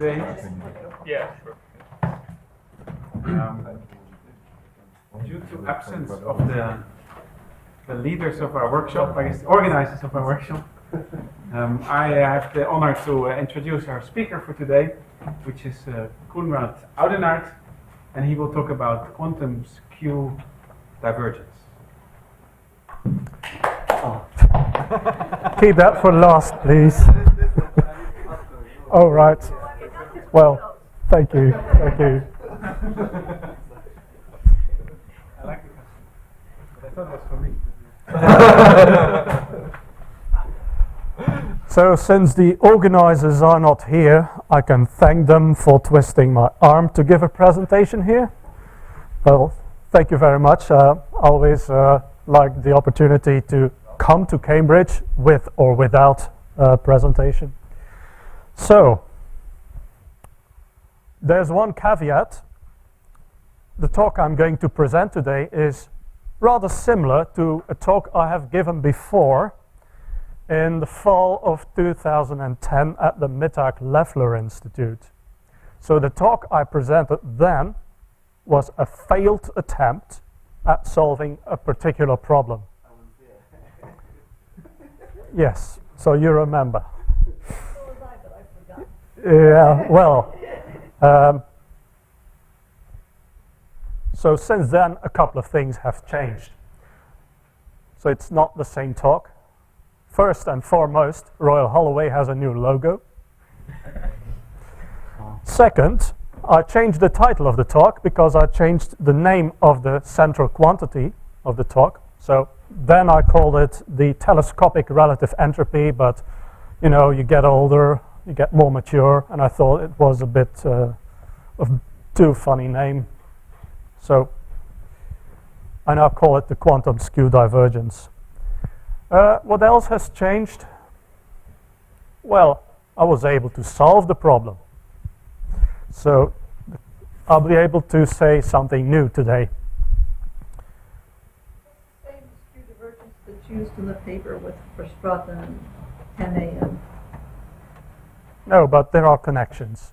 Yeah, sure. Due to absence of the leaders of our workshop, I guess the organizers of our workshop, I have the honor to introduce our speaker for today, which is Koenraad Audenaert, and he will talk about quantum skew divergence. Oh. Keep that for last, please. All right. Well, thank you. Thank you. I like the question, but I thought it was for me. So, since the organizers are not here, I can thank them for twisting my arm to give a presentation here. Well, thank you very much. I always like the opportunity to come to Cambridge with or without a presentation. So, there's one caveat. The talk I'm going to present today is rather similar to a talk I have given before in the fall of 2010 at the Mittag-Leffler Institute. So the talk I presented then was a failed attempt at solving a particular problem. Yes, so you remember. Yeah, well, so since then a couple of things have changed. So it's not the same talk. First and foremost, Royal Holloway has a new logo. Second, I changed the title of the talk because I changed the name of the central quantity of the talk. So then I called it the telescopic relative entropy, but you know, you get older, you get more mature, and I thought it was a bit of too funny name. So I now call it the quantum skew divergence. What else has changed? Well, I was able to solve the problem. So I'll be able to say something new today. Same skew divergence that's used in the paper with Verstraeten and 10 a.m. No, but there are connections.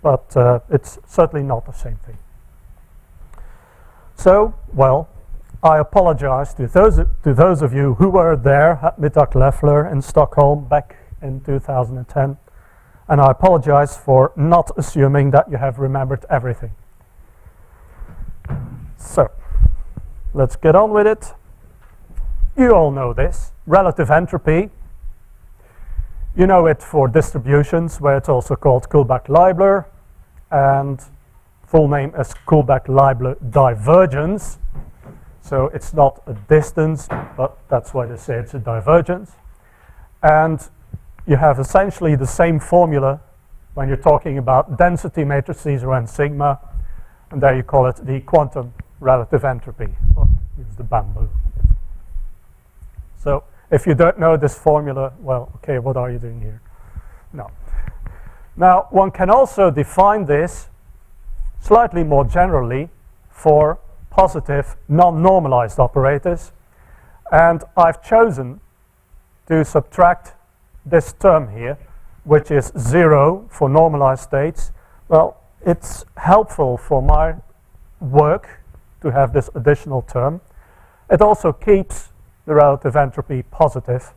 But it's certainly not the same thing. So, well, I apologize to those of you who were there at Mittag-Leffler in Stockholm back in 2010. And I apologize for not assuming that you have remembered everything. So, let's get on with it. You all know this, relative entropy. You know it for distributions, where it's also called Kullback-Leibler, and full name is Kullback-Leibler divergence. So it's not a distance, but that's why they say it's a divergence. And you have essentially the same formula when you're talking about density matrices around sigma, and there you call it the quantum relative entropy. Or use the bamboo. So if you don't know this formula, well, okay, what are you doing here? No. Now, one can also define this slightly more generally for positive non-normalized operators, and I've chosen to subtract this term here, which is 0 for normalized states. Well, it's helpful for my work to have this additional term. It also keeps the relative entropy positive.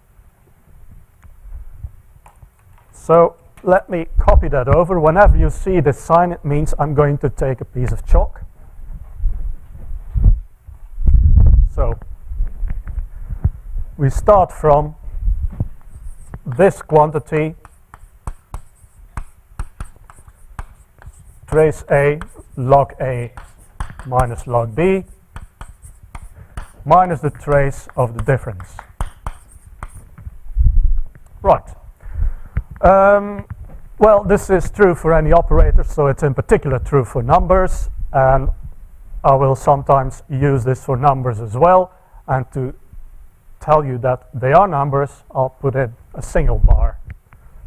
So let me copy that over. Whenever you see this sign, it means I'm going to take a piece of chalk. So we start from this quantity, trace A, log A minus log B, minus the trace of the difference. Right. Well, this is true for any operator, so it's in particular true for numbers, and I will sometimes use this for numbers as well, and to tell you that they are numbers, I'll put in a single bar.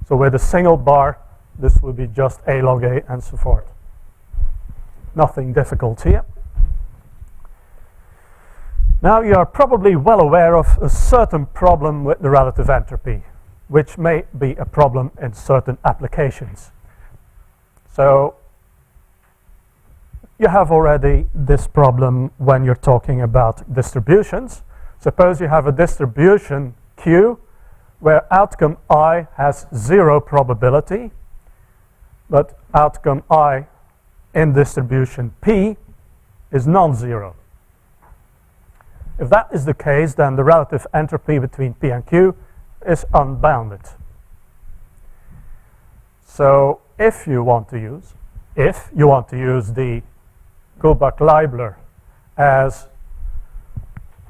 So with a single bar, this would be just A log A and so forth. Nothing difficult here. Now you are probably well aware of a certain problem with the relative entropy, which may be a problem in certain applications. So you have already this problem when you're talking about distributions. Suppose you have a distribution Q where outcome I has 0 probability, but outcome I in distribution P is non-zero. If that is the case, then the relative entropy between P and Q is unbounded. So if you want to use the Kullback-Leibler as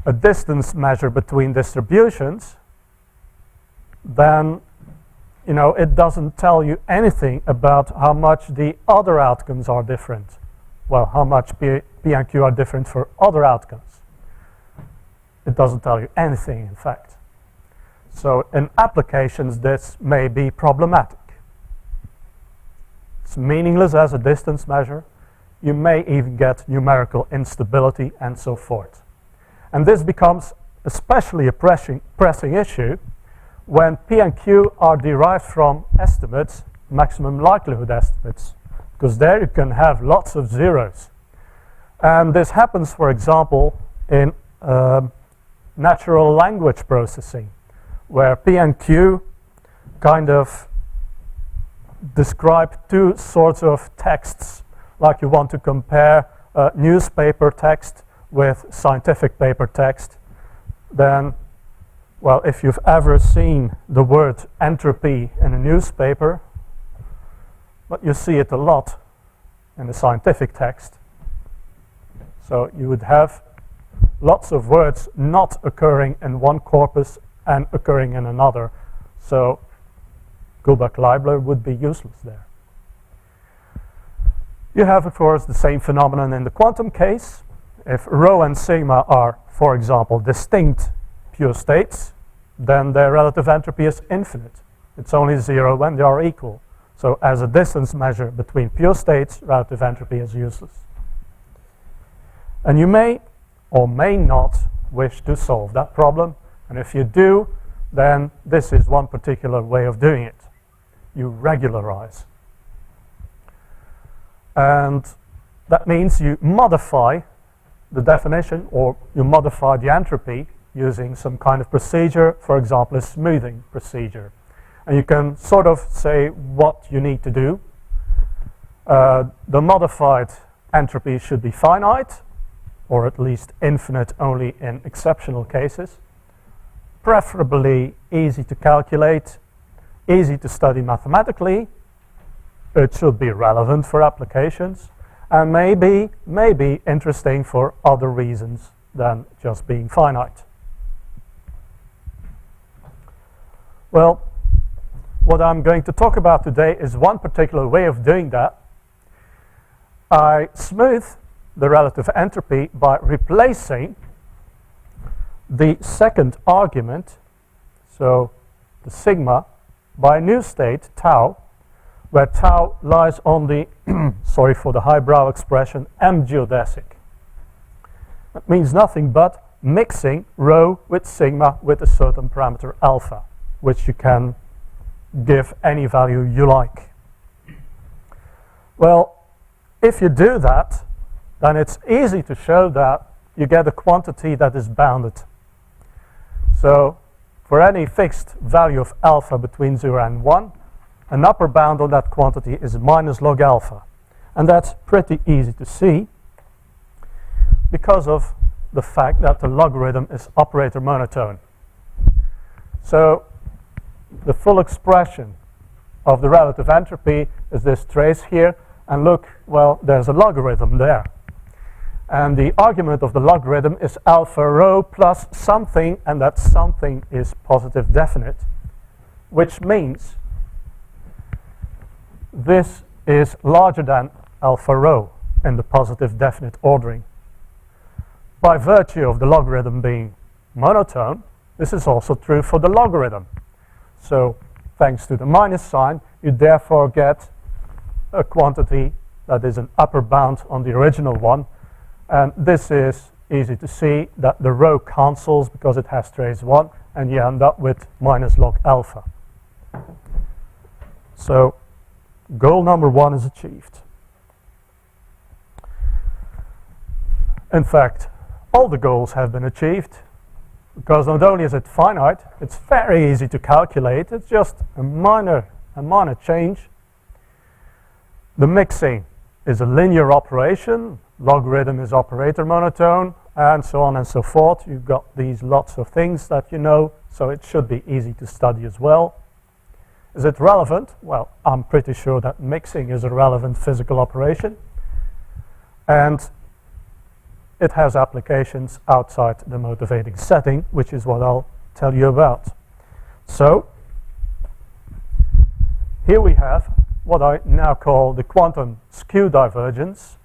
a distance measure between distributions, then it doesn't tell you anything about how much the other outcomes are different. Well, how much P and Q are different for other outcomes. It doesn't tell you anything, in fact. So in applications, this may be problematic. It's meaningless as a distance measure. You may even get numerical instability and so forth. And this becomes especially a pressing issue when P and Q are derived from estimates, maximum likelihood estimates, because there you can have lots of zeros. And this happens, for example, in natural language processing, where P and Q kind of describe two sorts of texts, like you want to compare newspaper text with scientific paper text. Then, well, if you've ever seen the word entropy in a newspaper, but you see it a lot in the scientific text. So you would have lots of words not occurring in one corpus and occurring in another. So Kullback-Leibler would be useless there. You have, of course, the same phenomenon in the quantum case. If rho and sigma are, for example, distinct pure states, then their relative entropy is infinite. It's only 0 when they are equal. So as a distance measure between pure states, relative entropy is useless. And you may or may not wish to solve that problem. And if you do, then this is one particular way of doing it. You regularize. And that means you modify the definition, or you modify the entropy using some kind of procedure, for example, a smoothing procedure. And you can sort of say what you need to do. The modified entropy should be finite, or at least infinite only in exceptional cases. Preferably easy to calculate, easy to study mathematically. It should be relevant for applications, and maybe interesting for other reasons than just being finite. Well, what I'm going to talk about today is one particular way of doing that. I smooth the relative entropy by replacing the second argument, so the sigma, by a new state, tau, where tau lies on the, sorry for the highbrow expression, m geodesic. That means nothing but mixing rho with sigma with a certain parameter alpha, which you can give any value you like. Well, if you do that, then it's easy to show that you get a quantity that is bounded. So for any fixed value of alpha between 0 and 1, an upper bound on that quantity is minus log alpha. And that's pretty easy to see because of the fact that the logarithm is operator monotone. So the full expression of the relative entropy is this trace here. And look, well, there's a logarithm there. And the argument of the logarithm is alpha rho plus something, and that something is positive definite, which means this is larger than alpha rho in the positive definite ordering. By virtue of the logarithm being monotone, this is also true for the logarithm. So thanks to the minus sign, you therefore get a quantity that is an upper bound on the original one. And this is easy to see that the rho cancels because it has trace 1, and you end up with minus log alpha. So Goal number 1 is achieved. In fact, all the goals have been achieved, because not only is it finite, it's very easy to calculate. It's just a minor change. The mixing is a linear operation. Logarithm is operator monotone, and so on and so forth. You've got these lots of things that you know, so it should be easy to study as well. Is it relevant? Well, I'm pretty sure that mixing is a relevant physical operation. And it has applications outside the motivating setting, which is what I'll tell you about. So, here we have what I now call the quantum skew divergence.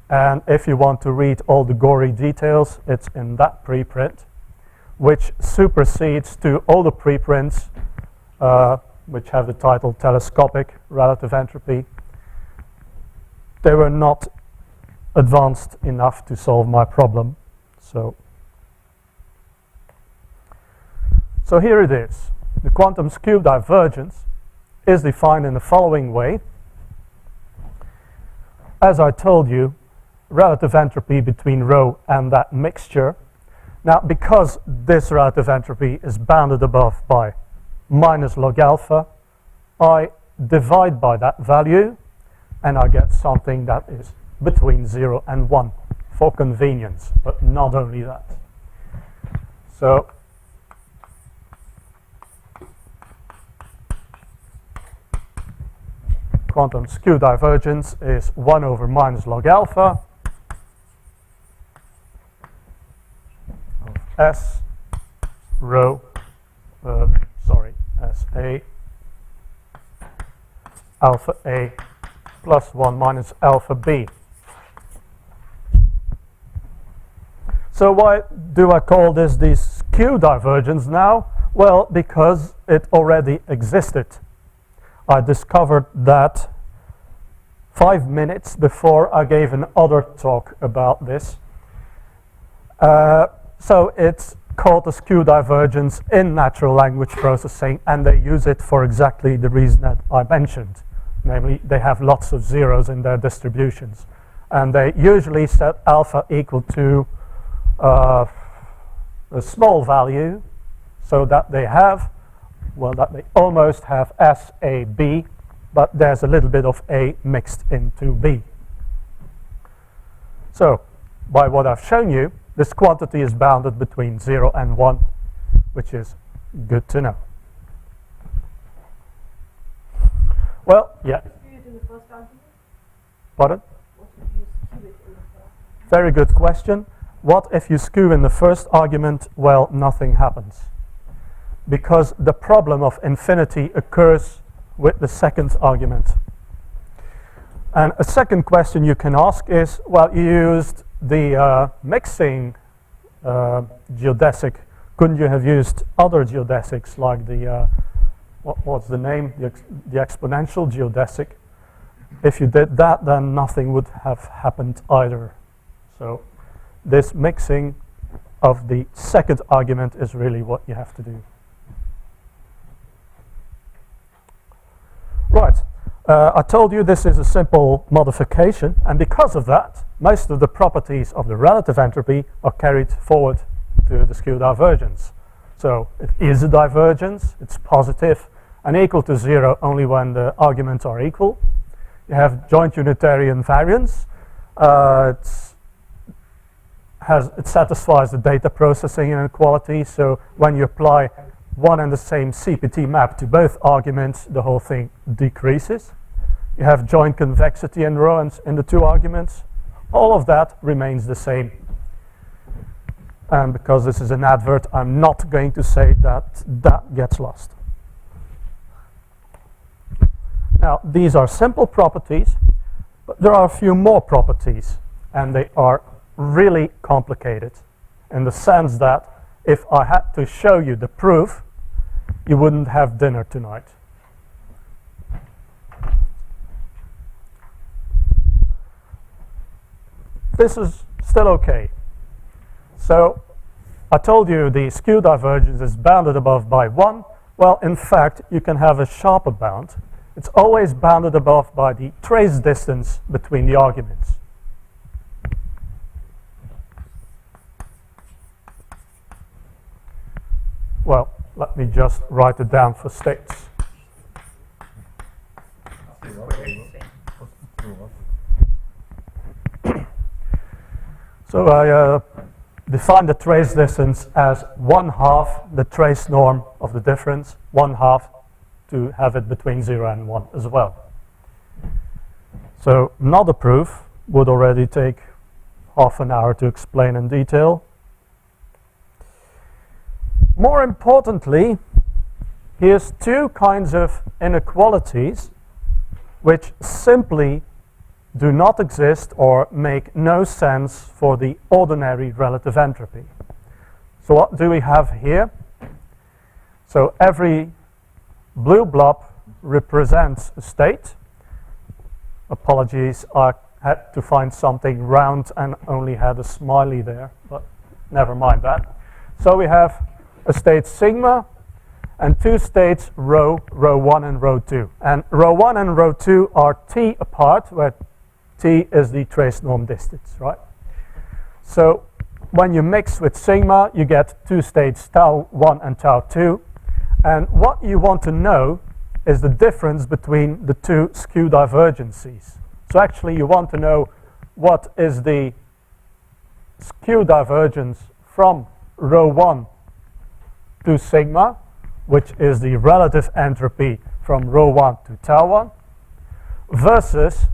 And if you want to read all the gory details, it's in that preprint, which supersedes to all the preprints which have the title Telescopic Relative Entropy. They were not advanced enough to solve my problem. So here it is. The quantum skew divergence is defined in the following way. As I told you, relative entropy between rho and that mixture. Now, because this relative entropy is bounded above by minus log alpha, I divide by that value, and I get something that is between 0 and 1 for convenience, but not only that. So quantum skew divergence is 1 over minus log alpha of S rho, SA alpha A plus 1 minus alpha B. So why do I call this the skew divergence now? Well, because it already existed. I discovered that 5 minutes before I gave another talk about this. So it's called the skew divergence in natural language processing, and they use it for exactly the reason that I mentioned. Namely, they have lots of zeros in their distributions. And they usually set alpha equal to a small value, so that they have, well, that they almost have SAB, but there's a little bit of A mixed into B. So, by what I've shown you, this quantity is bounded between 0 and 1, which is good to know. Well, yeah. Skew it in the first argument? Pardon? What if you skew it in the first? Very good question. What if you skew in the first argument? Well, nothing happens. Because the problem of infinity occurs with the second argument. And a second question you can ask is, well, you used the mixing geodesic. Couldn't you have used other geodesics like the, what's the name? The exponential geodesic. If you did that, then nothing would have happened either. So this mixing of the second argument is really what you have to do. Right. I told you this is a simple modification, and because of that, most of the properties of the relative entropy are carried forward to the skew divergence. So it is a divergence, it's positive, and equal to 0 only when the arguments are equal. You have joint Unitarian variance. It satisfies the data processing inequality, so when you apply one and the same CPT map to both arguments, the whole thing decreases. You have joint convexity and rho in the two arguments. All of that remains the same. And because this is an advert, I'm not going to say that that gets lost. Now, these are simple properties, but there are a few more properties, and they are really complicated in the sense that if I had to show you the proof, you wouldn't have dinner tonight. This is still okay. So I told you the skew divergence is bounded above by 1. Well, in fact, you can have a sharper bound. It's always bounded above by the trace distance between the arguments. Well, let me just write it down for states. So I define the trace distance as 1/2 the trace norm of the difference, 1/2 to have it between 0 and 1 as well. So another proof would already take half an hour to explain in detail. More importantly, here's two kinds of inequalities which simply do not exist or make no sense for the ordinary relative entropy. So what do we have here? So every blue blob represents a state. Apologies, I had to find something round and only had a smiley there, but never mind that. So we have a state sigma and two states rho 1 and rho 2. And rho 1 and rho 2 are t apart, where t is the trace norm distance, right? So when you mix with sigma, you get two states tau 1 and tau 2. And what you want to know is the difference between the two skew divergences. So actually you want to know what is the skew divergence from rho 1 to sigma, which is the relative entropy from rho 1 to tau 1, versus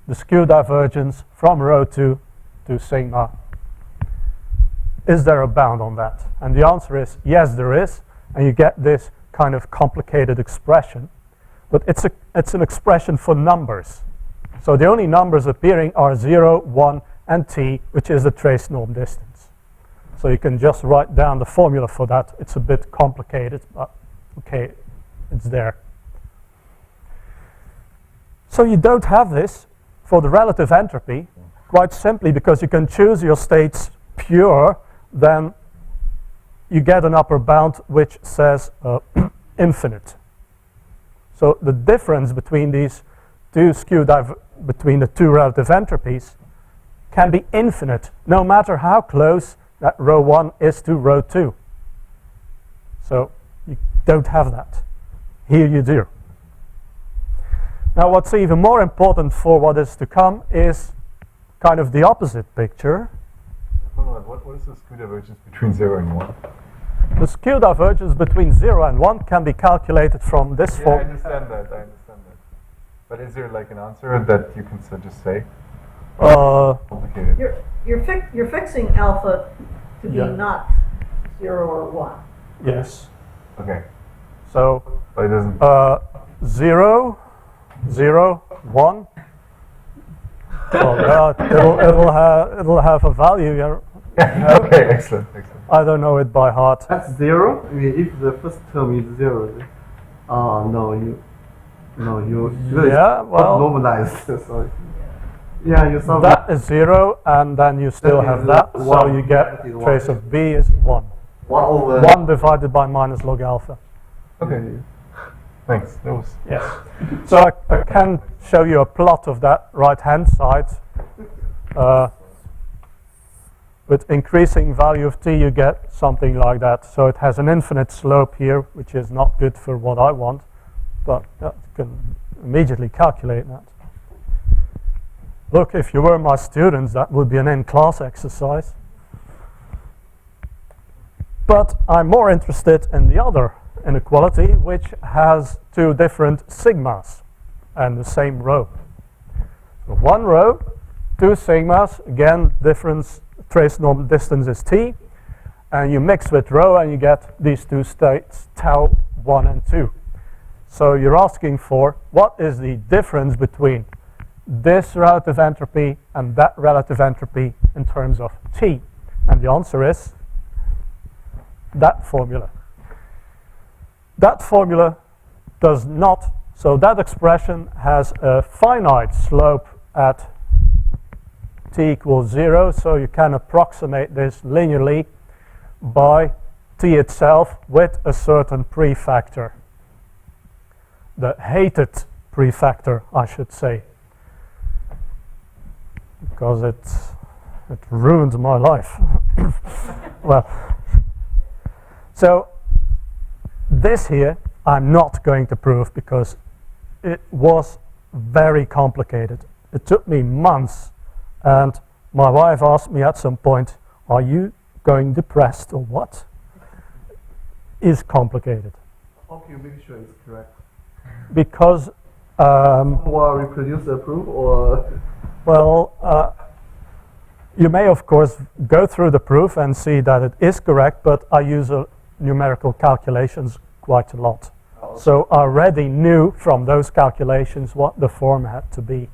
the skew divergence from rho 2 to sigma. Is there a bound on that? And the answer is yes, there is. And you get this kind of complicated expression. But it's an expression for numbers. So the only numbers appearing are 0, 1, and t, which is the trace norm distance. So you can just write down the formula for that. It's a bit complicated, but okay, it's there. So you don't have this for the relative entropy, quite simply because you can choose your states pure, then you get an upper bound which says infinite. So the difference between these two between the two relative entropies can be infinite, no matter how close that rho 1 is to rho 2. So you don't have that. Here you do. Now what's even more important for what is to come is kind of the opposite picture. What is the skew divergence between 0 and 1? The skew divergence between 0 and 1 can be calculated from this form. I understand that. But is there like an answer that you can just say? Complicated. You're fixing alpha to be Yeah. not 0 or 1. Yes. Okay. So But it doesn't. 0, 0, 1. Oh God, it'll have a value here. Okay, excellent. I don't know it by heart. That's 0? I mean, if the first term is 0, then, Yeah, well, normalized. Sorry. Yeah, you solve that is 0, and then you still That have is that, so one. you get That is trace one. of b is 1. 1 over 1 divided by minus log alpha. Okay. Thanks. That was. Yes. So I can show you a plot of that right-hand side. With increasing value of t, you get something like that. So it has an infinite slope here, which is not good for what I want, but you can immediately calculate that. Look, if you were my students, that would be an in-class exercise. But I'm more interested in the other inequality, which has two different sigmas and the same rho. So one rho, two sigmas, again, difference, trace norm distance is t, and you mix with rho and you get these two states, tau 1 and 2. So you're asking for what is the difference between this relative entropy and that relative entropy in terms of t, and the answer is that formula. That formula does not, so that expression has a finite slope at t equals 0, so you can approximate this linearly by t itself with a certain prefactor. the hated prefactor, I should say, because it ruined my life. Well, so this here I'm not going to prove because it was very complicated. It took me months, and my wife asked me at some point, "Are you going depressed or what?" Is complicated. How can you make sure it's correct? Because Or reproduce the proof, or well, you may of course go through the proof and see that it is correct, but I use numerical calculations quite a lot. So I already knew from those calculations what the form had to be.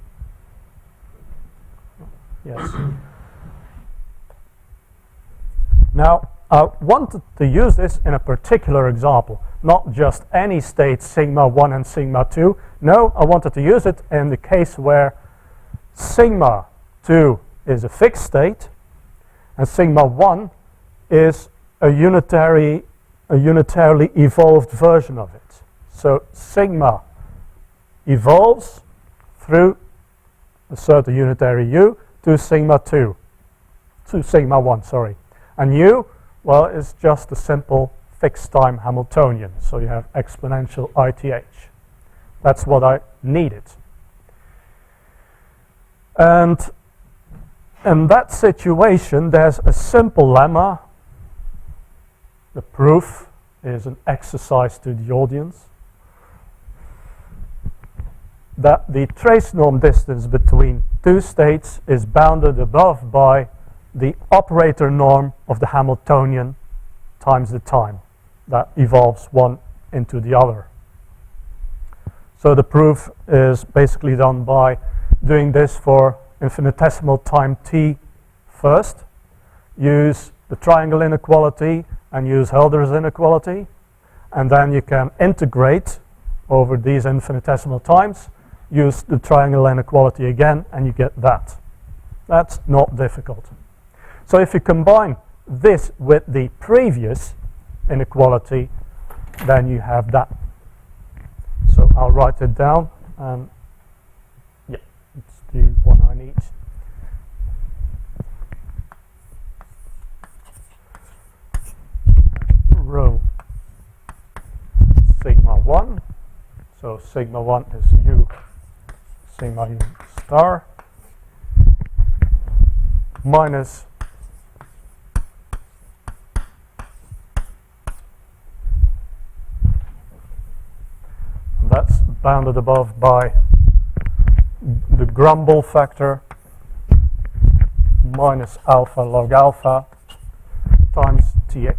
Yes. Now, I wanted to use this in a particular example, not just any state sigma 1 and sigma 2. No, I wanted to use it in the case where sigma 2 is a fixed state and sigma 1 is a unitarily evolved version of it. So sigma evolves through a certain unitary u to sigma 2, to sigma 1, sorry. And u, well, is just a simple fixed time Hamiltonian. So you have exponential ITH. That's what I needed. And in that situation, there's a simple lemma. The proof is an exercise to the audience. That the trace norm distance between two states is bounded above by the operator norm of the Hamiltonian times the time that evolves one into the other. So the proof is basically done by doing this for infinitesimal time t first, use the triangle inequality and use Hölder's inequality, and then you can integrate over these infinitesimal times, use the triangle inequality again, and you get that. That's not difficult. So if you combine this with the previous inequality, then you have that. So I'll write it down, and yeah, it's the one I need. Rho sigma 1. So sigma 1 is u sigma u star minus that's bounded above by the Grumble factor minus alpha log alpha times th.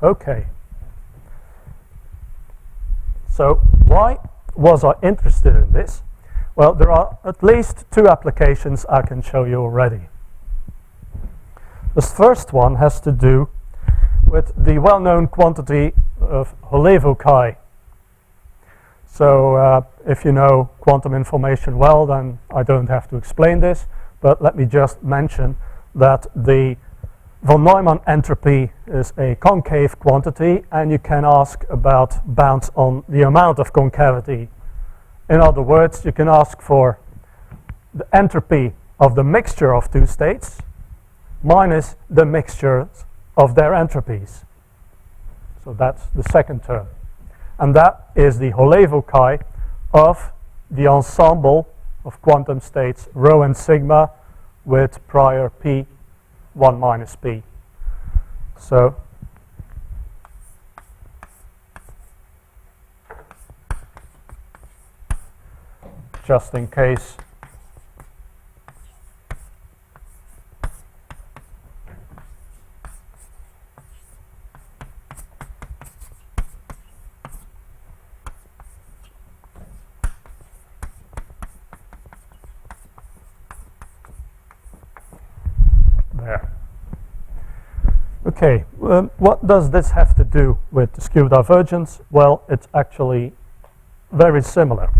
Okay. So why was I interested in this? Well, there are at least two applications I can show you already. This first one has to do with the well-known quantity of Holevo-Chi. So if you know quantum information well, then I don't have to explain this, but let me just mention that the von Neumann entropy is a concave quantity, and you can ask about bounds on the amount of concavity. In other words, you can ask for the entropy of the mixture of two states minus the mixture of their entropies. So that's the second term. And that is the Holevo-Chi of the ensemble of quantum states rho and sigma with prior p 1 minus p. So just in case there. Okay, what does this have to do with the skew divergence? Well, it's actually very similar.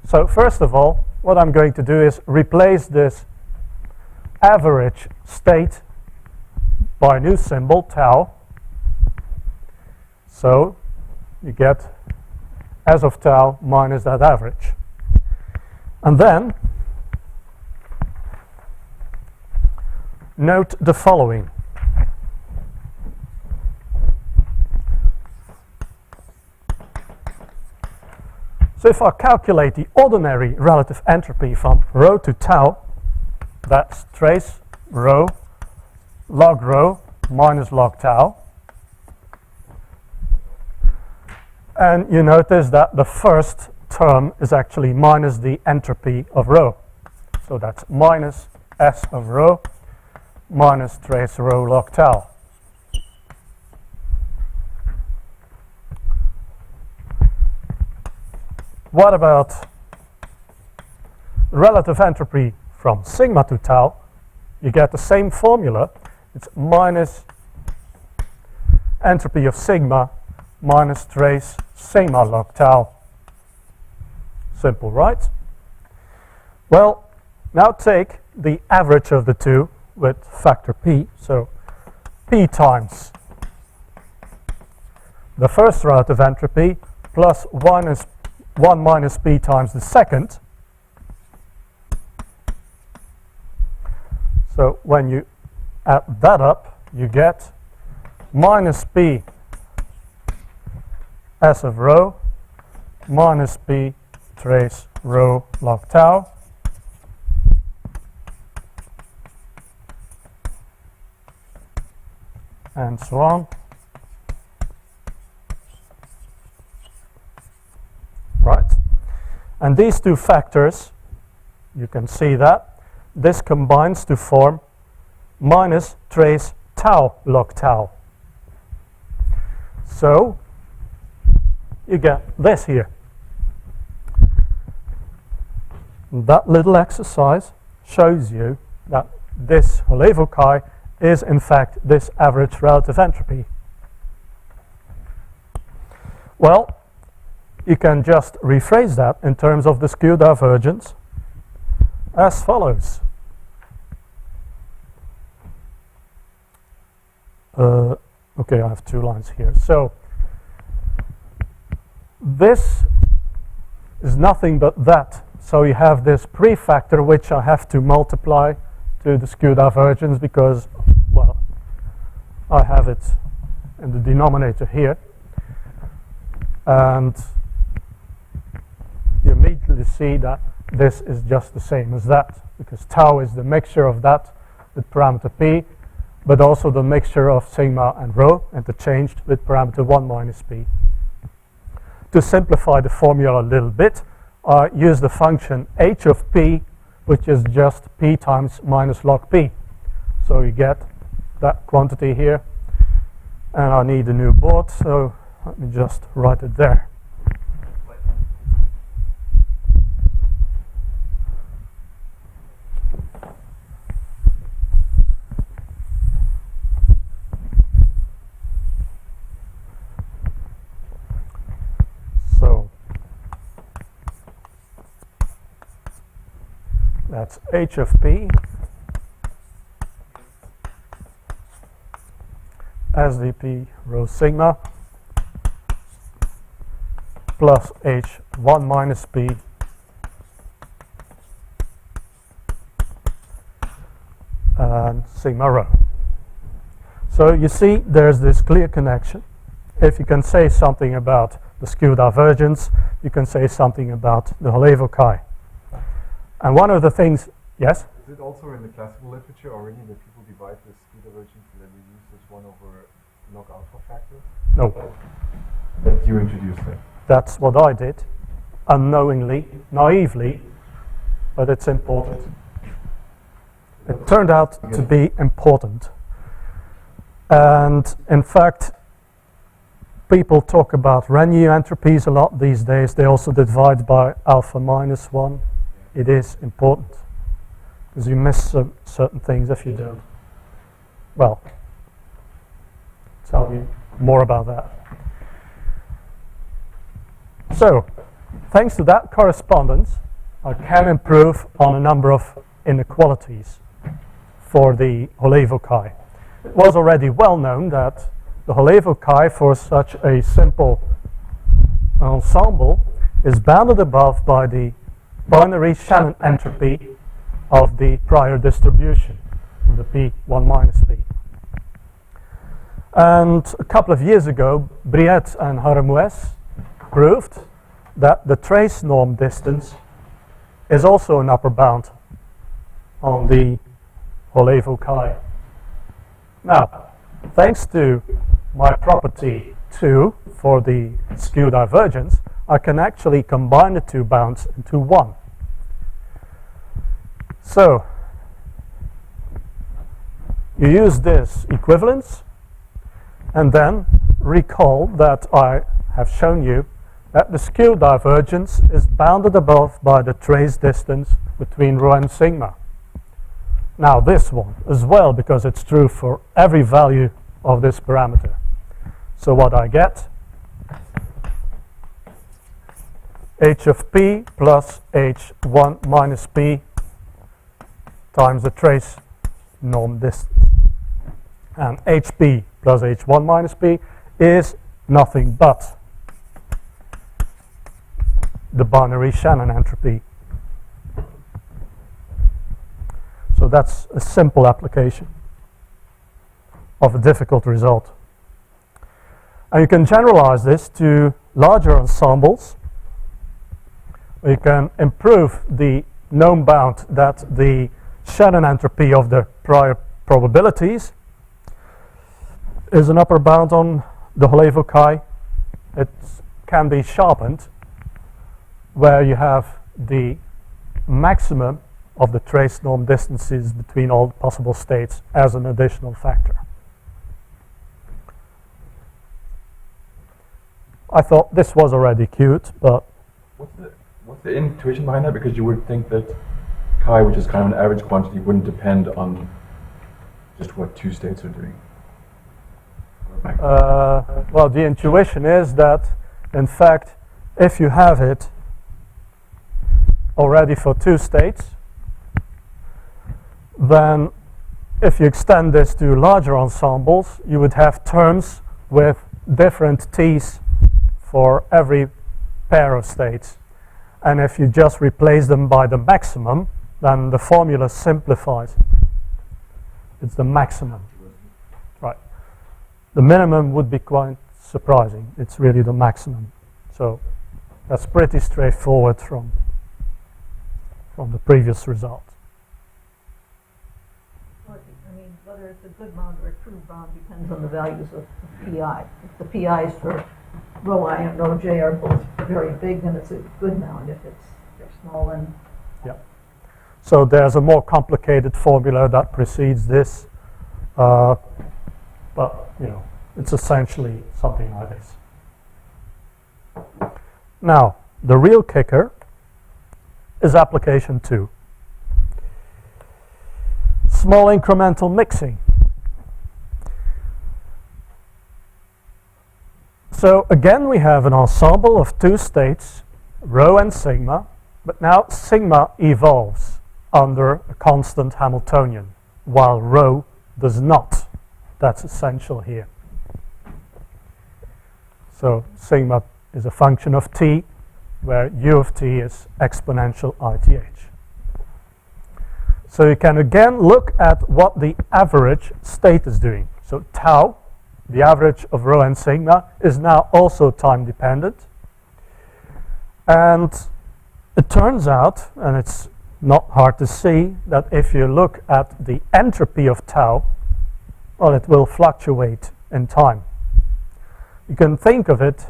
So first of all, what I'm going to do is replace this average state by a new symbol, tau, So you get S of tau minus that average. And then note the following. So if I calculate the ordinary relative entropy from rho to tau, that's trace rho minus log tau. And you notice that the first term is actually minus the entropy of rho. So that's minus S of rho minus trace rho log tau. What about relative entropy from sigma to tau? You get the same formula. It's minus entropy of sigma minus trace sigma log tau. Simple, right? Well, now take the average of the two with factor p. So p times the first relative entropy plus 1 minus p times the second. So when you add that up, you get minus p S of rho minus p trace rho log tau and so on. Right. And these two factors, you can see that this combines to form minus trace tau log tau. So you get this here. That little exercise shows you that this Levo-Chi is in fact this average relative entropy. Well, you can just rephrase that in terms of the skew divergence as follows. Okay, I have two lines here. So this is nothing but that. So you have this prefactor which I have to multiply to the skew divergence because, well, I have it in the denominator here. And you immediately see that this is just the same as that because tau is the mixture of that with parameter p, but also the mixture of sigma and rho interchanged with parameter 1 minus p. To simplify the formula a little bit, I use the function h of p, which is just p times minus log p. So you get that quantity here. And I need a new board, so let me just write it there. So that's h of p as dp rho sigma plus h 1 minus p and sigma rho. So you see there's this clear connection. If you can say something about the skew divergence, you can say something about the Levo-Chi. And one of the things, yes? Is it also in the classical literature already that people divide the skew divergence that we use as 1 over log alpha factor? No. That you introduced it. That's what I did, unknowingly, naively, but it's important. It turned out to be important. And in fact, people talk about Renew entropies a lot these days. They also divide by alpha minus 1. It is important because you miss certain things if you don't. Well, tell you more about that. So, thanks to that correspondence, I can improve on a number of inequalities for the Levo-Chi. It was already well known that the Holevo chi for such a simple ensemble is bounded above by the binary Shannon entropy of the prior distribution, the P1 minus P. And a couple of years ago, Briet and Haramoues proved that the trace norm distance is also an upper bound on the Holevo chi. Now, thanks to my property 2 for the skew divergence, I can actually combine the two bounds into one. So, you use this equivalence, and then recall that I have shown you that the skew divergence is bounded above by the trace distance between rho and sigma. Now this one as well, because it's true for every value of this parameter. So what I get, h of p plus h1 minus p times the trace norm distance. And hp plus h1 minus p is nothing but the binary Shannon entropy. So that's a simple application of a difficult result. And you can generalize this to larger ensembles. You can improve the known bound that the Shannon entropy of the prior probabilities is an upper bound on the Holevo chi. It can be sharpened where you have the maximum of the trace norm distances between all possible states as an additional factor. I thought this was already cute, but What's the intuition behind that? Because you would think that chi, which is kind of an average quantity, wouldn't depend on just what two states are doing. well, the intuition is that, in fact, if you have it already for two states, then if you extend this to larger ensembles, you would have terms with different t's for every pair of states. And if you just replace them by the maximum, then the formula simplifies. It's the maximum. Right. The minimum would be quite surprising. It's really the maximum. So that's pretty straightforward from the previous result. Well, I mean, whether it's a good bound or a true bound depends on the values of PI. If the PIs for rho I and rho j are both very big, then it's a good bound. If they're small, then So there's a more complicated formula that precedes this, but you know, it's essentially something like this. Now, the real kicker is application 2. Small incremental mixing. So again, we have an ensemble of two states, rho and sigma, but now sigma evolves under a constant Hamiltonian, while rho does not. That's essential here. So sigma is a function of t, where u of t is exponential ith. So you can again look at what the average state is doing. So tau, the average of rho and sigma, is now also time dependent. And it turns out, and it's not hard to see, that if you look at the entropy of tau, well, it will fluctuate in time. You can think of it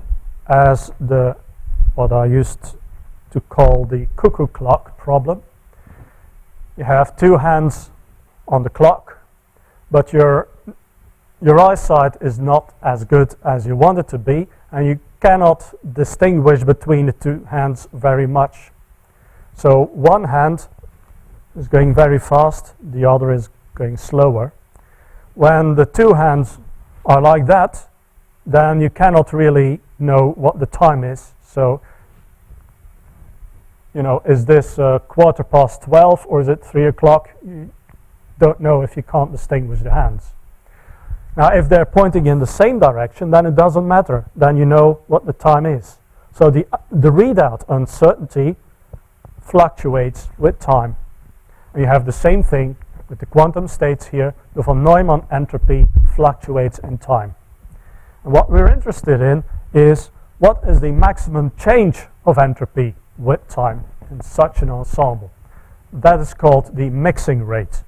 as what I used to call the cuckoo clock problem. You have two hands on the clock, but your eyesight is not as good as you want it to be, and you cannot distinguish between the two hands very much. So one hand is going very fast, the other is going slower. When the two hands are like that, then you cannot really know what the time is. So, you know, is this 12:15 or is it 3 o'clock? You don't know if you can't distinguish the hands. Now, if they're pointing in the same direction, then it doesn't matter. Then you know what the time is. So the readout uncertainty fluctuates with time. And you have the same thing with the quantum states here. The von Neumann entropy fluctuates in time. And what we're interested in is what is the maximum change of entropy with time in such an ensemble. That is called the mixing rate.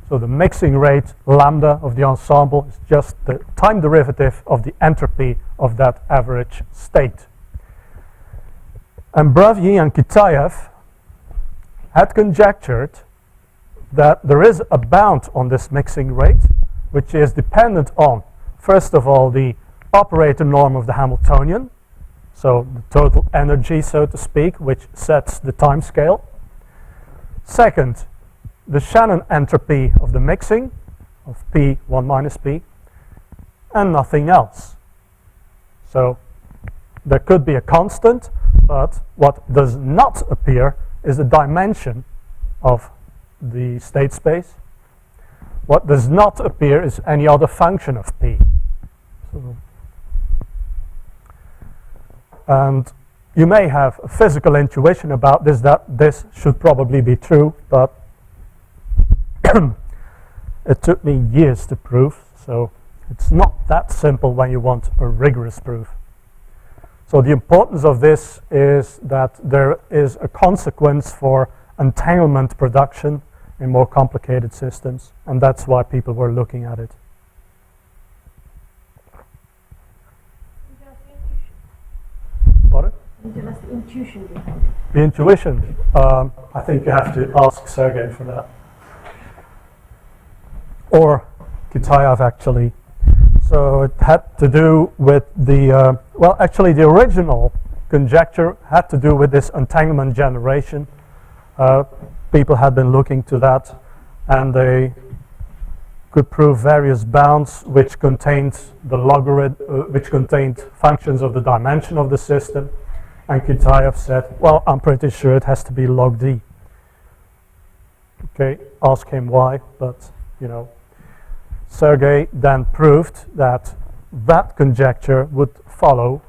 So the mixing rate, lambda, of the ensemble is just the time derivative of the entropy of that average state. And Bravyi and Kitaev had conjectured that there is a bound on this mixing rate, which is dependent on, first of all, the operator norm of the Hamiltonian, so the total energy, so to speak, which sets the time scale. Second, the Shannon entropy of the mixing, of P, 1 minus P, and nothing else. So there could be a constant, but what does not appear is the dimension of the state space. What does not appear is any other function of P. So, and you may have a physical intuition about this, that this should probably be true, but it took me years to prove, so it's not that simple when you want a rigorous proof. So the importance of this is that there is a consequence for entanglement production in more complicated systems, and that's why people were looking at it. What? That's the intuition behind it. The intuition. I think you have to ask Sergey for that. Or Kitaev, actually. So it had to do with the, well, actually the original conjecture had to do with this entanglement generation. People had been looking to that, and they could prove various bounds which contained the logarithm, which contained functions of the dimension of the system. And Kitaev said, well, I'm pretty sure it has to be log D. Okay, ask him why, but, you know. Sergey then proved that that conjecture would follow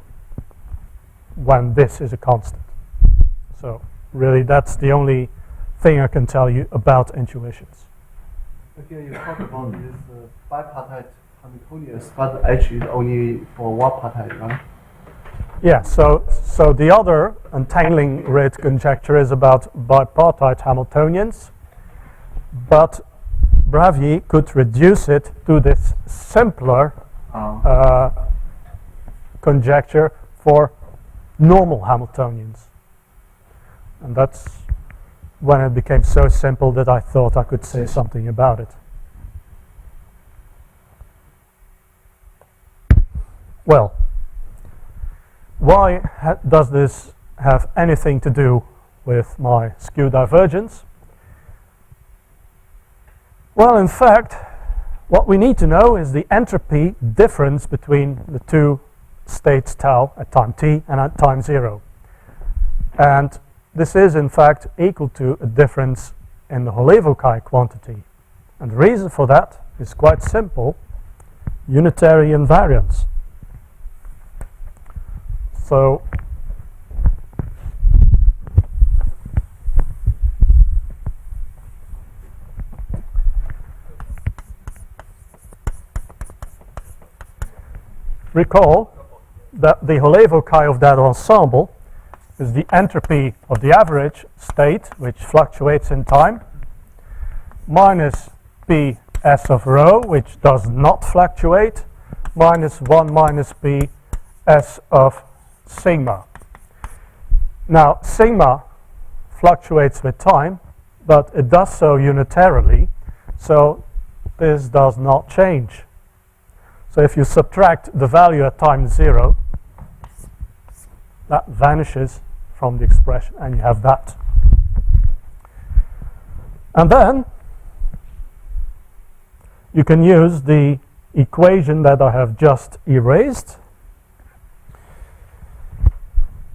when this is a constant. So really that's the only thing I can tell you about intuitions. Okay, you talk about this bipartite Hamiltonians, but actually only for one partite, right? Yeah, so the other entangling rate conjecture is about bipartite Hamiltonians, but Bravyi could reduce it to this simpler conjecture for normal Hamiltonians. And that's when it became so simple that I thought I could say something about it. Well, why does this have anything to do with my skew divergence? Well, in fact, what we need to know is the entropy difference between the two states tau at time t and at time 0. And this is, in fact, equal to a difference in the Holevo-Kai quantity. And the reason for that is quite simple: unitary invariance. So recall that the Holevo-Kai of that ensemble is the entropy of the average state, which fluctuates in time, minus p s of rho, which does not fluctuate, minus 1 minus p s of sigma. Now, sigma fluctuates with time, but it does so unitarily, so this does not change. So if you subtract the value at time 0, that vanishes from the expression, and you have that. And then you can use the equation that I have just erased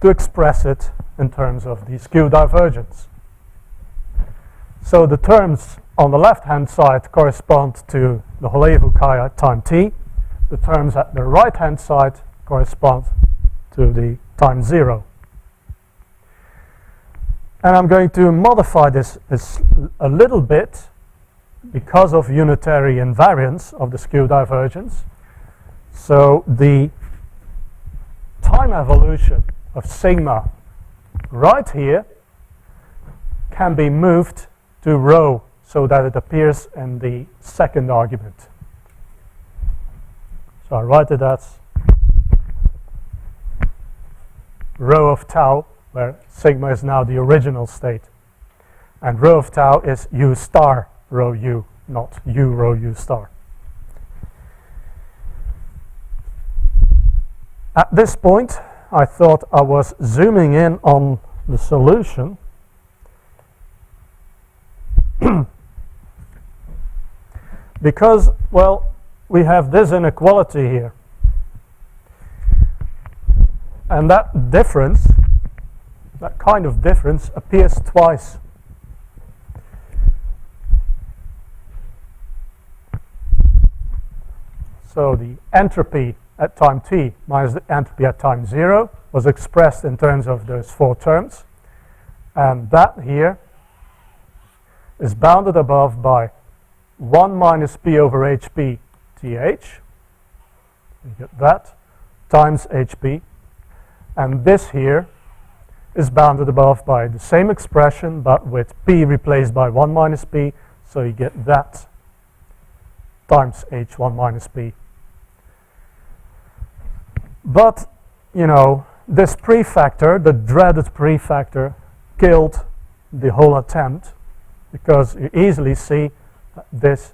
to express it in terms of the skew divergence. So the terms on the left-hand side correspond to the Holevo chi at time t. The terms at the right-hand side correspond to the time 0. And I'm going to modify this a little bit because of unitary invariance of the skew divergence. So the time evolution of sigma right here can be moved to rho so that it appears in the second argument. So I write it as rho of tau, where sigma is now the original state. And rho of tau is u star rho u, not u rho u star. At this point, I thought I was zooming in on the solution. Because, well, we have this inequality here. And that difference, that kind of difference, appears twice. So the entropy at time t minus the entropy at time 0 was expressed in terms of those 4 terms. And that here is bounded above by 1 minus p over hp th. You get that, times hp. And this here is bounded above by the same expression, but with p replaced by 1 minus p. So you get that times h1 minus p. But, you know, this prefactor, the dreaded prefactor, killed the whole attempt, because you easily see that this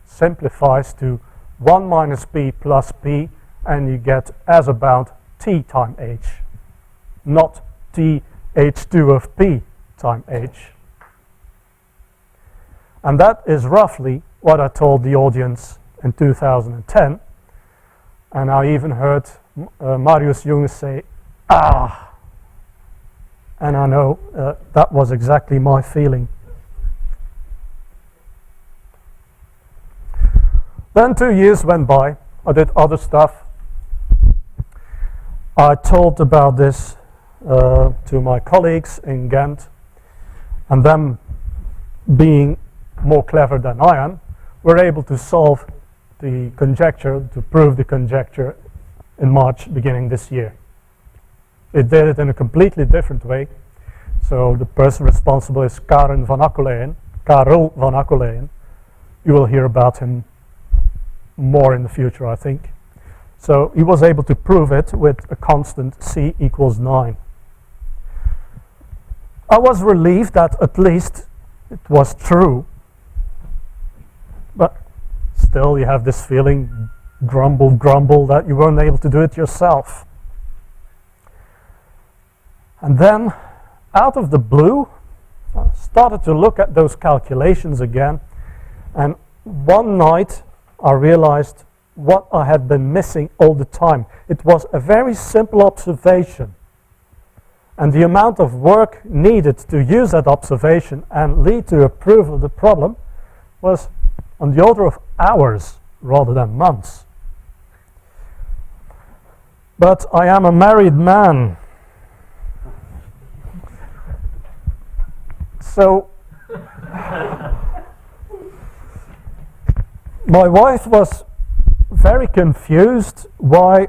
simplifies to 1 minus p plus p, and you get as a bound t time h, not t h2 of p time h. And that is roughly what I told the audience in 2010. And I even heard Marius Junge say, ah! And I know that was exactly my feeling. Then 2 years went by. I did other stuff. I told about this to my colleagues in Ghent, and them being more clever than I am, were able to solve the conjecture, to prove the conjecture in March beginning this year. It did it in a completely different way. So the person responsible is Karel van Akkoleen. You will hear about him more in the future, I think. So he was able to prove it with a constant c equals 9. I was relieved that at least it was true, but still you have this feeling, grumble, that you weren't able to do it yourself. And then, out of the blue, I started to look at those calculations again, and one night I realized what I had been missing all the time. It was a very simple observation, and the amount of work needed to use that observation and lead to a proof of the problem was on the order of hours rather than months. But I am a married man, so my wife was very confused why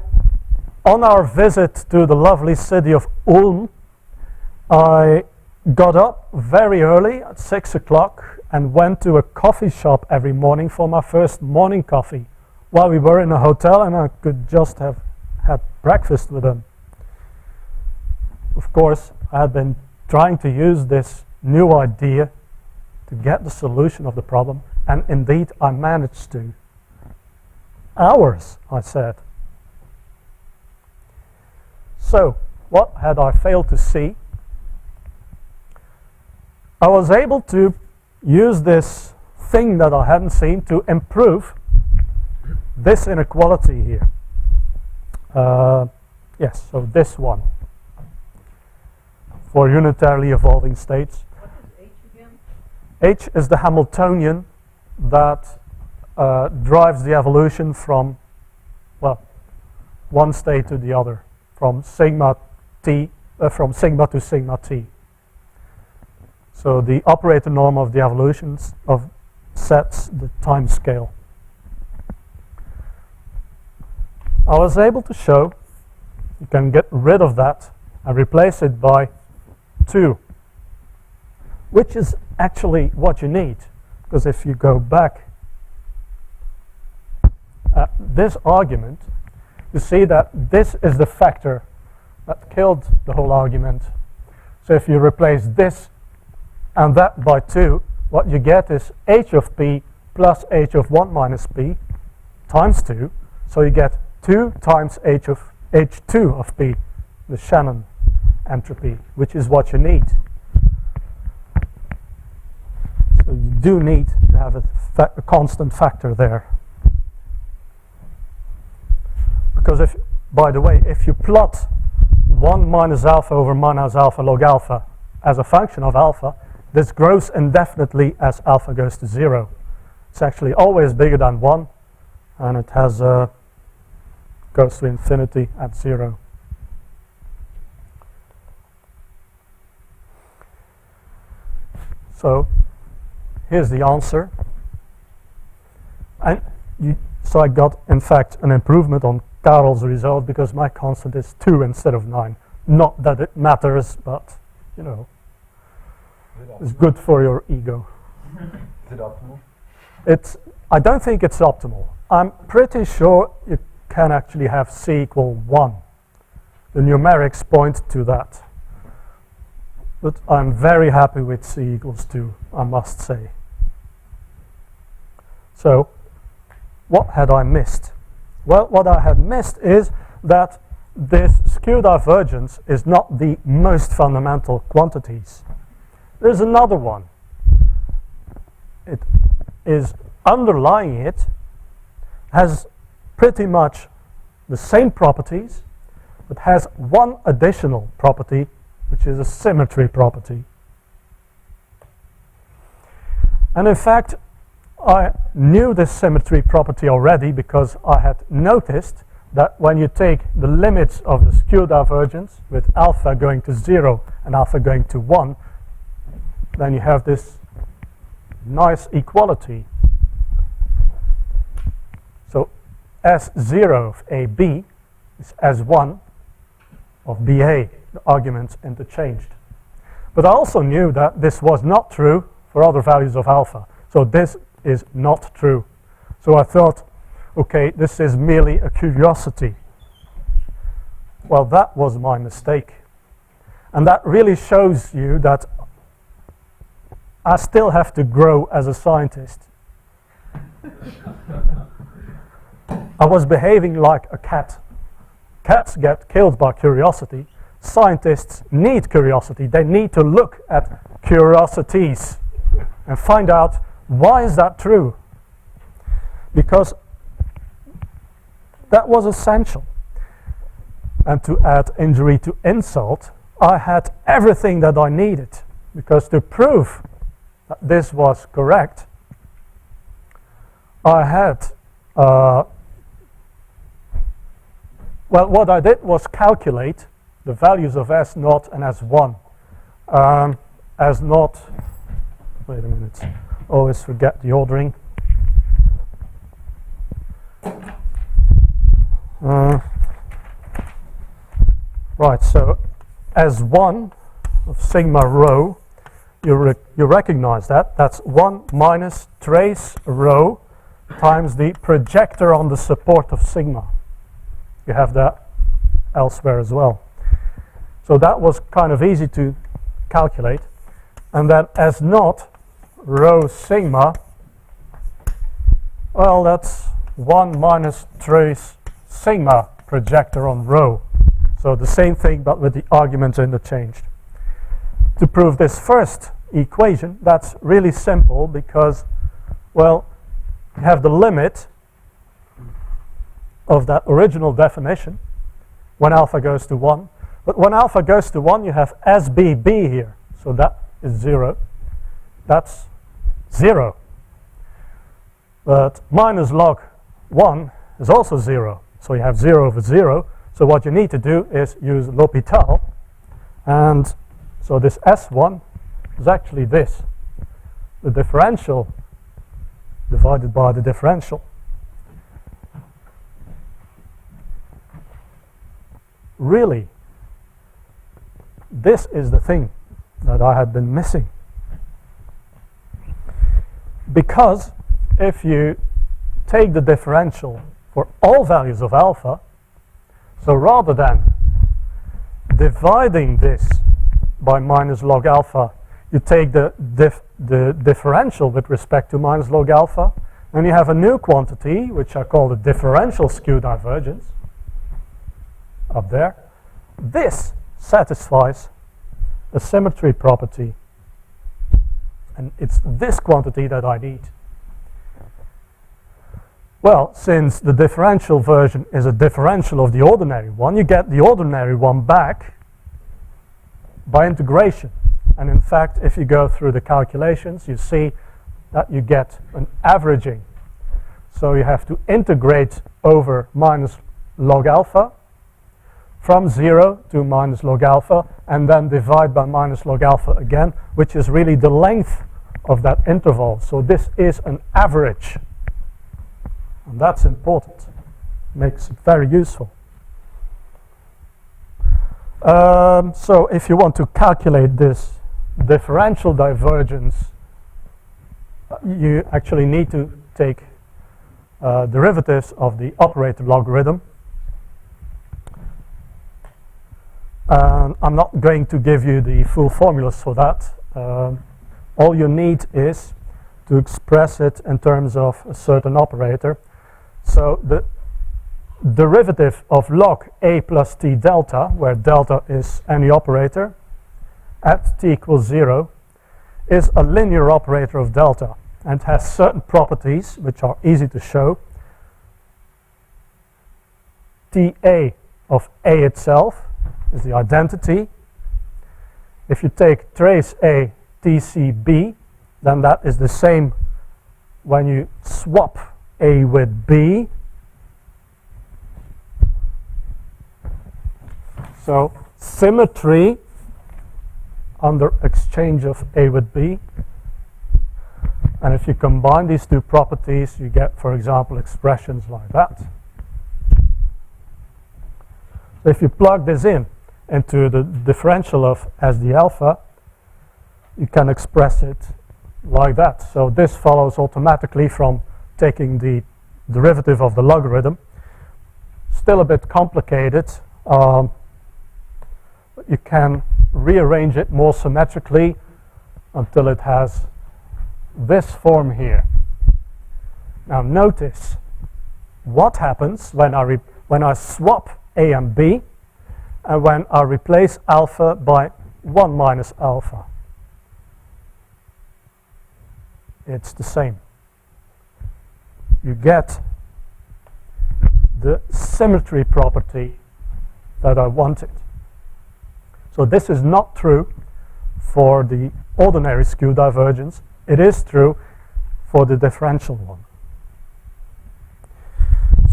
on our visit to the lovely city of Ulm, I got up very early at 6 o'clock and went to a coffee shop every morning for my first morning coffee while we were in a hotel, and I could just have had breakfast with them. Of course, I had been trying to use this new idea to get the solution of the problem, and indeed I managed to. Hours, I said. So, what had I failed to see? I was able to use this thing that I hadn't seen to improve this inequality here. Yes, so this one. For unitarily evolving states. What is H again? H is the Hamiltonian that drives the evolution from, well, one state to the other, from sigma t, from sigma to sigma t. So the operator norm of the evolutions sets the time scale. I was able to show you can get rid of that and replace it by 2, which is actually what you need. Because if you go back at this argument, you see that this is the factor that killed the whole argument. So if you replace this and that by 2, what you get is h of p plus h of 1 minus p times 2. So you get 2 times h2 of p, the Shannon entropy, which is what you need. So you do need to have a constant factor there. Because if, by the way, if you plot 1 minus alpha over minus alpha log alpha as a function of alpha, this grows indefinitely as alpha goes to 0. It's actually always bigger than 1, and it has goes to infinity at 0. So here's the answer. And so I got, in fact, an improvement on Karel's result because my constant is 2 instead of 9. Not that it matters, but, you know, it's good for your ego. Is it optimal? I don't think it's optimal. I'm pretty sure you can actually have c equal 1. The numerics point to that. But I'm very happy with c equals 2, I must say. So, what had I missed? Well, what I had missed is that this skew divergence is not the most fundamental quantities. There's another one. It is underlying it, has pretty much the same properties, but has one additional property, which is a symmetry property. And in fact, I knew this symmetry property already because I had noticed that when you take the limits of the skew divergence with alpha going to 0 and alpha going to 1, then you have this nice equality. So S0 of AB is S1 of BA, the arguments interchanged. But I also knew that this was not true for other values of alpha. So this is not true. So I thought, okay, this is merely a curiosity. Well, that was my mistake. And that really shows you that I still have to grow as a scientist. I was behaving like a cat. Cats get killed by curiosity. Scientists need curiosity. They need to look at curiosities and find out, why is that true? Because that was essential. And to add injury to insult, I had everything that I needed. Because to prove that this was correct, I had, well, what I did was calculate the values of S0 and S1. S0, wait a minute, always forget the ordering. Right, so S1 of sigma rho, you recognize that. That's 1 minus trace rho times the projector on the support of sigma. You have that elsewhere as well. So that was kind of easy to calculate. And then S0 rho sigma, well, that's 1 minus trace sigma projector on rho. So the same thing, but with the arguments interchanged. To prove this first equation, that's really simple because, well, you have the limit of that original definition when alpha goes to 1. But when alpha goes to 1, you have SBB here. So that is 0. That's 0. But minus log 1 is also 0. So you have 0 over 0. So what you need to do is use L'Hopital. And so this S1 is actually this, the differential divided by the differential. Really, this is the thing that I had been missing. Because if you take the differential for all values of alpha, so rather than dividing this by minus log alpha, you take the differential with respect to minus log alpha, and you have a new quantity, which I call the differential skew divergence, up there. This satisfies a symmetry property, and it's this quantity that I need. Well, since the differential version is a differential of the ordinary one, you get the ordinary one back by integration. And in fact, if you go through the calculations, you see that you get an averaging. So you have to integrate over minus log alpha from 0 to minus log alpha, and then divide by minus log alpha again, which is really the length of that interval. So this is an average. And that's important. Makes it very useful. So if you want to calculate this differential divergence, you actually need to take derivatives of the operator logarithm. I'm not going to give you the full formulas for that. All you need is to express it in terms of a certain operator. So the derivative of log a plus t delta, where delta is any operator, at t equals 0, is a linear operator of delta and has certain properties which are easy to show. Ta of a itself is the identity. If you take trace a tcb, then that is the same when you swap a with b. So symmetry under exchange of a with b. And if you combine these two properties, you get, for example, expressions like that. So if you plug this into the differential of SD alpha, you can express it like that. So this follows automatically from taking the derivative of the logarithm. Still a bit complicated, but you can rearrange it more symmetrically until it has this form here. Now notice what happens when I swap a and b, and when I replace alpha by 1 minus alpha. It's the same. You get the symmetry property that I wanted. So this is not true for the ordinary skew divergence. It is true for the differential one.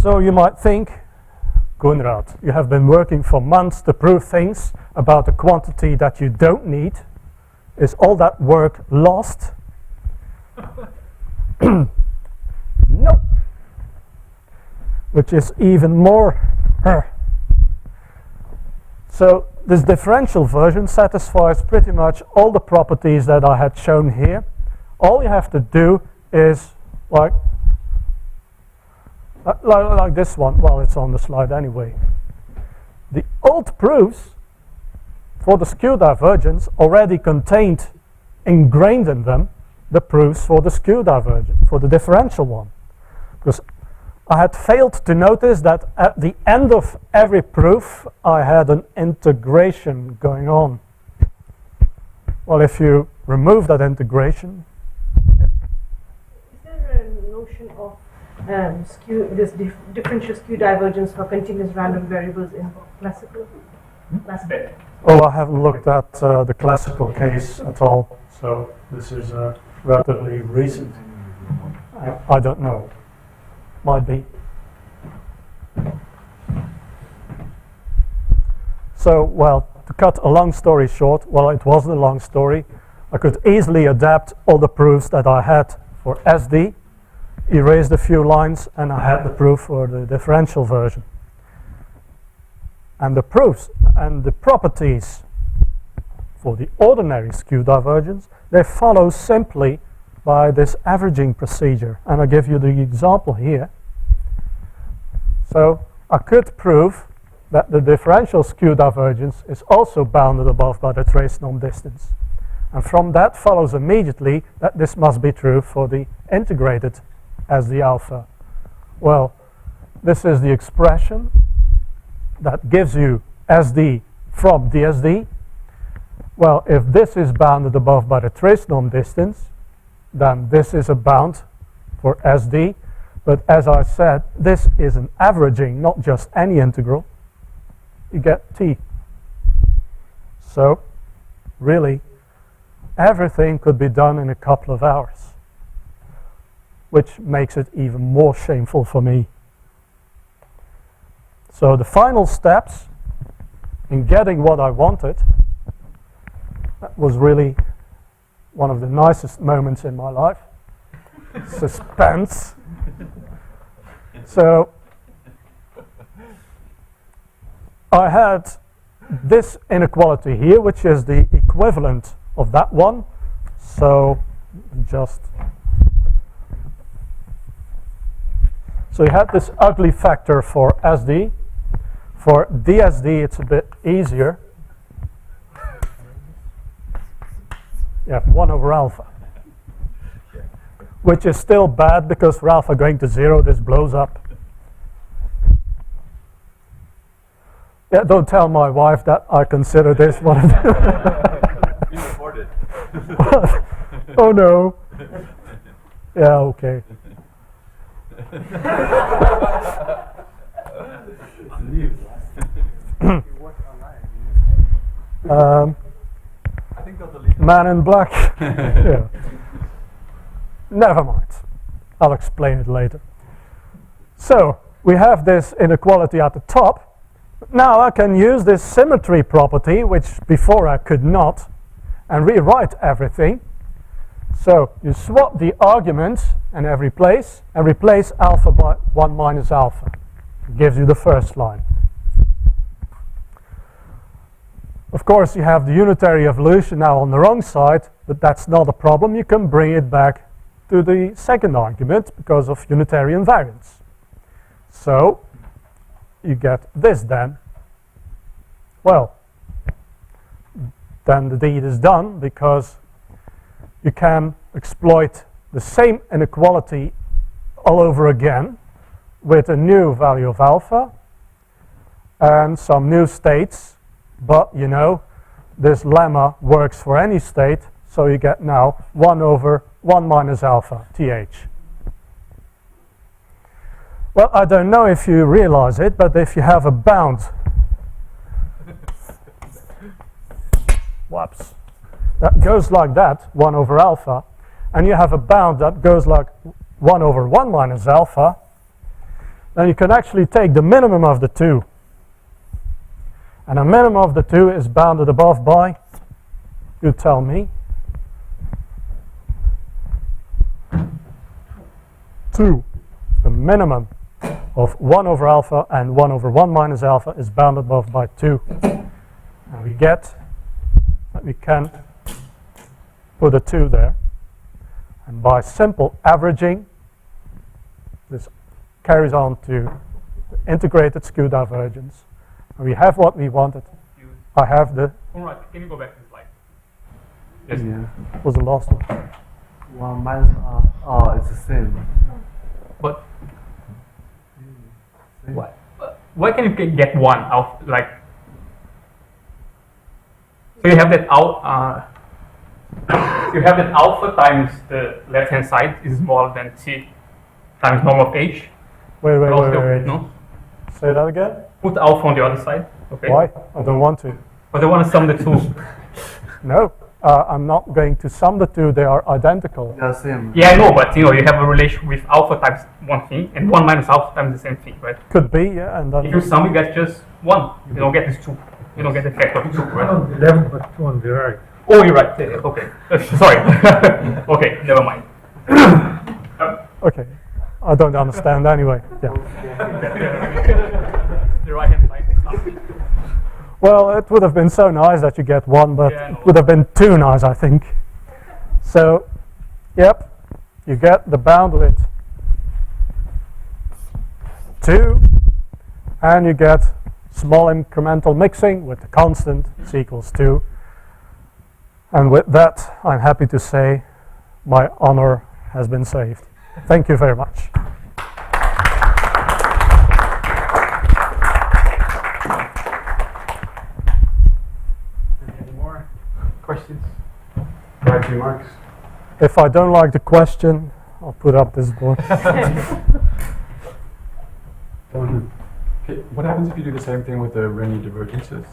So you might think, Koenraad, you have been working for months to prove things about a quantity that you don't need. Is all that work lost? No. Which is even more. So this differential version satisfies pretty much all the properties that I had shown here. All you have to do is like this one. Well, it's on the slide anyway. The old proofs for the skew divergence already contained ingrained in them the proofs for the skew divergence, for the differential one. Because I had failed to notice that at the end of every proof I had an integration going on. Well, if you remove that integration. Is there a notion of differential skew divergence for continuous random variables in classical? Oh, I haven't looked at the classical case at all. So this is relatively recent. I don't know. Might be. So, well, to cut a long story short, well, it wasn't a long story. I could easily adapt all the proofs that I had for SD, erased a few lines, and I had the proof for the differential version. And the proofs and the properties for the ordinary skew divergence, they follow simply by this averaging procedure. And I'll give you the example here. So I could prove that the differential skew divergence is also bounded above by the trace norm distance. And from that follows immediately that this must be true for the integrated SD alpha. Well, this is the expression that gives you SD from DSD. Well, if this is bounded above by the trace norm distance, then this is a bound for SD. But as I said, this is an averaging, not just any integral. You get T. So, really, everything could be done in a couple of hours, which makes it even more shameful for me. So the final steps in getting what I wanted, that was really one of the nicest moments in my life. Suspense. So I had this inequality here, which is the equivalent of that one. So you had this ugly factor for SD. For DSD, it's a bit easier. You have 1 over alpha, which is still bad because for alpha going to 0, this blows up. Yeah, don't tell my wife that I consider this one of the. We recorded. Oh no. Yeah, okay. I think they'll delete it. Man in Black. Yeah. Never mind. I'll explain it later. So, we have this inequality at the top. Now I can use this symmetry property, which before I could not, and rewrite everything. So, you swap the arguments in every place, and replace alpha by 1 minus alpha. It gives you the first line. Of course, you have the unitary evolution now on the wrong side, but that's not a problem. You can bring it back to the second argument because of unitary invariance. So, you get this then. Well, then the deed is done because you can exploit the same inequality all over again with a new value of alpha and some new states. But, you know, this lemma works for any state, so you get now 1 over 1 minus alpha, th. Well, I don't know if you realize it, but if you have a bound, whoops, that goes like that, 1 over alpha, and you have a bound that goes like 1 over 1 minus alpha, then you can actually take the minimum of the two. And a minimum of the two is bounded above by, you tell me, 2. The minimum of 1 over alpha and 1 over 1 minus alpha is bounded above by 2. And we get that we can put a 2 there. And by simple averaging, this carries on to the integrated skew divergence. And we have what we wanted. I have the. Koenraad, can you go back to the slide? Yeah. Was the last one. 1 minus it's the same. But why can you get 1 out like? So you have that you have that alpha times the left hand side is smaller than t times norm of h. Wait. No? Say that again? Put alpha on the other side. Okay. Why? I don't want to. But I want to sum the two. No. I'm not going to sum the two, they are identical. Yeah, same. Yeah, I know, but you have a relation with alpha times one thing and 1 minus alpha times the same thing, right? Could be, yeah, and then If you sum, you get just 1. You don't get this 2. You don't get the factor of 2, right? 11 but 2 on the right. Oh, you're right. Okay. Sorry. Okay, never mind. okay, I don't understand anyway. Yeah. The right hand side is not. Well, it would have been so nice that you get 1, but Yeah, I know. it would have been too nice, I think. So, yep, you get the bandwidth 2, and you get small incremental mixing with the constant c equals 2. And with that, I'm happy to say my honor has been saved. Thank you very much. Any more questions? Right remarks? If I don't like the question, I'll put up this board. Okay, what happens if you do the same thing with the Renyi divergences?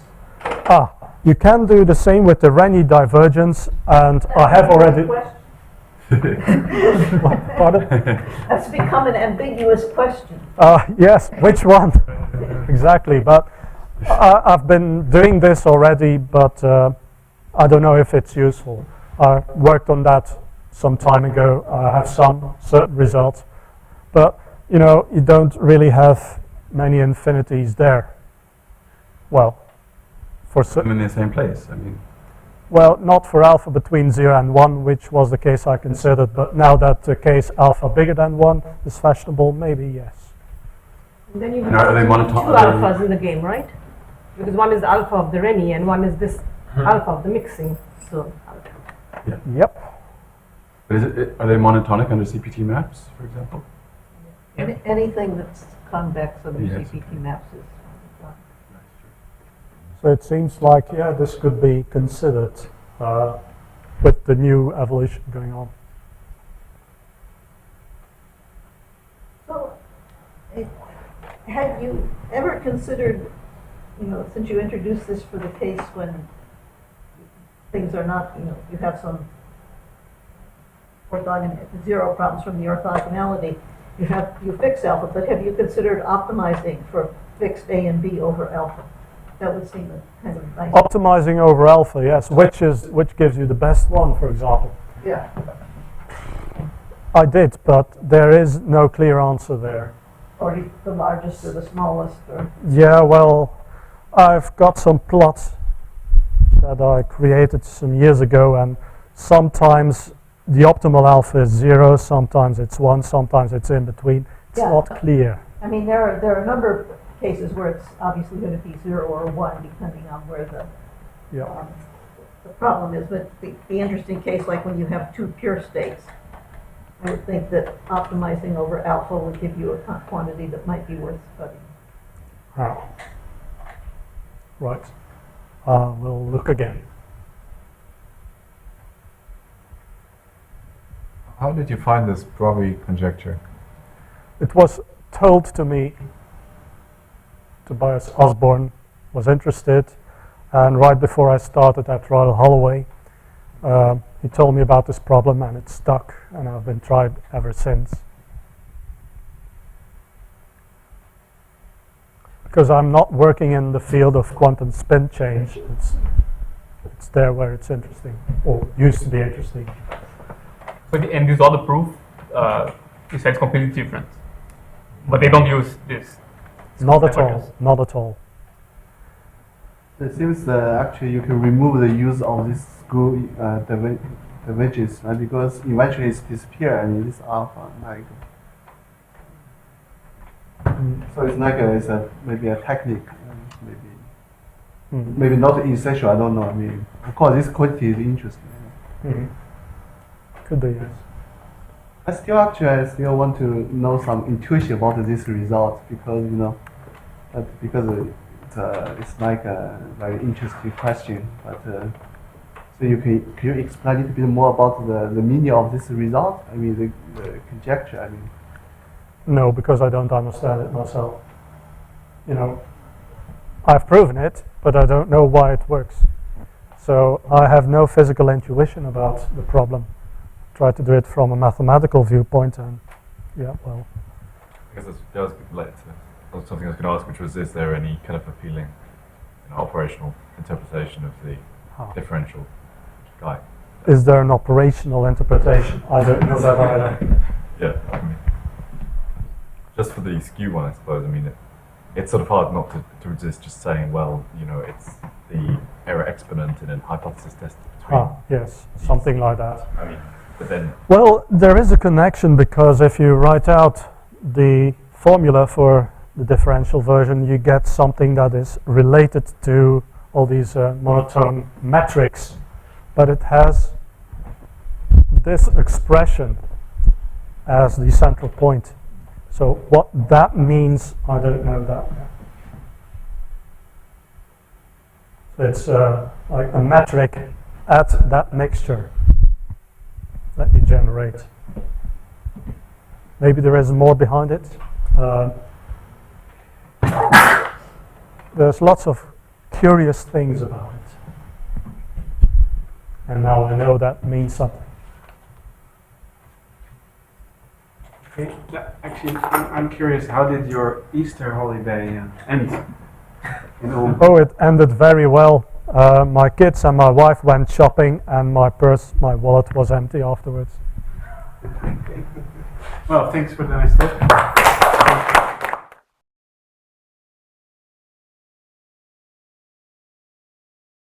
You can do the same with the Renyi divergence, and I have already. Pardon? That's become an ambiguous question. Yes, which one? Exactly, but I've been doing this already, but I don't know if it's useful. I worked on that some time ago. I have some certain results, but you don't really have many infinities there. Well, for I'm in the same place. I mean, well, not for alpha between 0 and 1, which was the case I considered, but now that the case alpha bigger than 1 is fashionable, maybe yes. And then you And are they have two monotonic? alphas in the game, right? Because one is alpha of the Renyi and one is this alpha of the mixing. So Yep. but are they monotonic under CPT maps, for example? Anything that's convex under Yes. CPT maps is. So it seems like, yeah, this could be considered with the new evolution going on. So, have you ever considered, since you introduced this for the case when things are not, you have some zero problems from the orthogonality, you fix alpha, but have you considered optimizing for fixed A and B over alpha? That would seem a kind of nice. Optimizing over alpha, yes, which gives you the best one, for example. Yeah. I did, but there is no clear answer there. Or the largest or the smallest, or. Yeah, well, I've got some plots that I created some years ago, and sometimes the optimal alpha is 0, sometimes it's 1, sometimes it's in between. It's Yeah. not clear. I mean, there are a number of cases where it's obviously going to be 0 or 1, depending on where Yeah. the problem is. But the interesting case, like when you have two pure states, I would think that optimizing over alpha would give you a quantity that might be worth studying. Oh. Right. We'll look again. How did you find this Brovy conjecture? It was told to me. Tobias Osborne was interested, and right before I started at Royal Holloway, he told me about this problem, and it stuck, and I've been tried ever since. Because I'm not working in the field of quantum spin change, it's there where it's interesting, or used to be interesting. And this other proof, you said it's completely different. But they don't use this. Not at all, not at all. It seems actually you can remove the use of this skew divergence, right? Because eventually it's disappear and this alpha like. So it's like maybe a technique, maybe not essential. I don't know. I mean, of course, this quantity is interesting. Could be, yes. I still want to know some intuition about this result because it's like a very interesting question. But so can you explain a little bit more about the meaning of this result? I mean the conjecture. I mean. No, because I don't understand it myself. I've proven it, but I don't know why it works. So I have no physical intuition about the problem. Try to do it from a mathematical viewpoint, and yeah, well, I guess that was led to something I was going to ask, which was, is there any kind of appealing operational interpretation of the differential guy? is there an operational interpretation? I don't know that either. Yeah, I mean, just for the skew one, I suppose. I mean, it's sort of hard not to resist just saying, well, it's the error exponent in a hypothesis test between. Yes, something like that. I mean, but then. Well, there is a connection, because if you write out the formula for the differential version, you get something that is related to all these monotone metrics, but it has this expression as the central point. So what that means, I don't know that. So it's like a metric at that mixture that you generate. Maybe there is more behind it. There's lots of curious things about it. And now I know that means something. Okay, actually, I'm curious, how did your Easter holiday end? Oh, it ended very well. My kids and my wife went shopping, and my wallet was empty afterwards. Well, thanks for the nice talk.